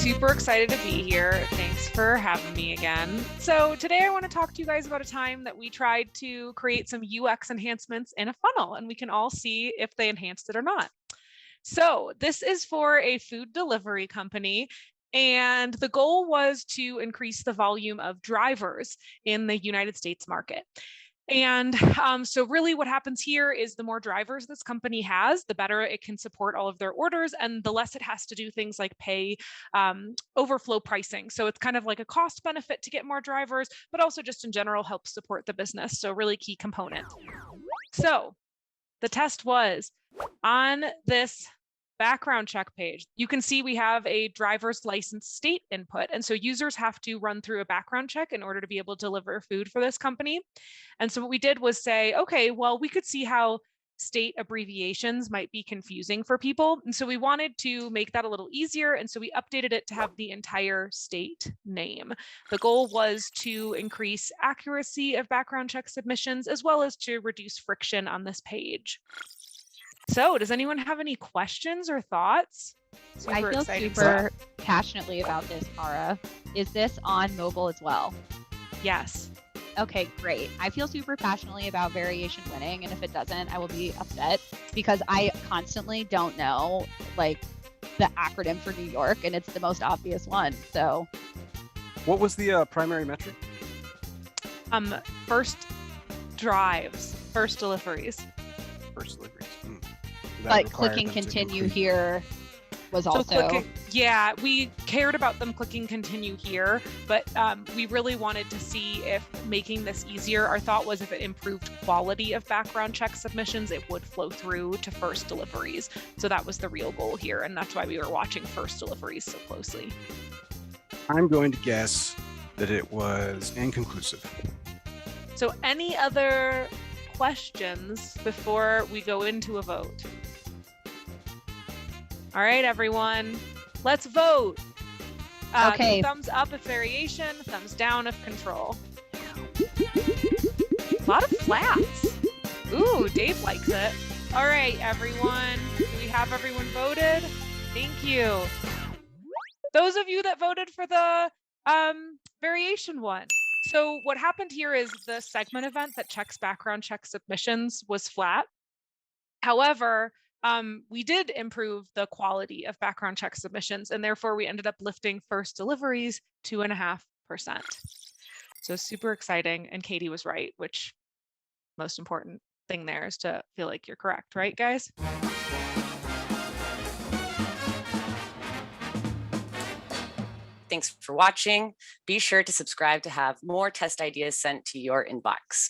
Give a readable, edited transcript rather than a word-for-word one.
super excited to be here. Thanks for having me again. So today I want to talk to you guys about a time that we tried to create some UX enhancements in a funnel, and we can all see if they enhanced it or not. So this is for a food delivery company, and the goal was to increase the volume of drivers in the United States market. And so really what happens here is the more drivers this company has, the better it can support all of their orders, and the less it has to do things like pay overflow pricing. So it's kind of like a cost benefit to get more drivers, but also just in general helps support the business. So really key component. So the test was on this background check page. You can see we have a driver's license state input. And so users have to run through a background check in order to be able to deliver food for this company. And so what we did was say, okay, well, we could see how state abbreviations might be confusing for people. And so we wanted to make that a little easier. And so we updated it to have the entire state name. The goal was to increase accuracy of background check submissions, as well as to reduce friction on this page. So does anyone have any questions or thoughts? I feel super passionately about this, Cara. Is this on mobile as well? Yes. Okay, great. I feel super passionately about variation winning, and if it doesn't, I will be upset because I constantly don't know like the acronym for New York, and it's the most obvious one. So, what was the primary metric? First drives, first deliveries. First deliveries. But clicking continue here was also. Yeah, we cared about them clicking continue here, but we really wanted to see if making this easier, our thought was if it improved quality of background check submissions, it would flow through to first deliveries. So that was the real goal here, and that's why we were watching first deliveries so closely. I'm going to guess that it was inconclusive. So any other questions before we go into a vote? All right, everyone, let's vote. Okay. Thumbs up if variation, thumbs down if control. A lot of flats. Ooh, Dave likes it. All right, everyone, do we have everyone voted? Thank you. Those of you that voted for the variation one. So what happened here is the segment event that checks background check submissions was flat. However, we did improve the quality of background check submissions, and therefore we ended up lifting first deliveries 2.5%. So super exciting, and Katie was right, which most important thing there is to feel like you're correct, right, guys? Thanks for watching. Be sure to subscribe to have more test ideas sent to your inbox.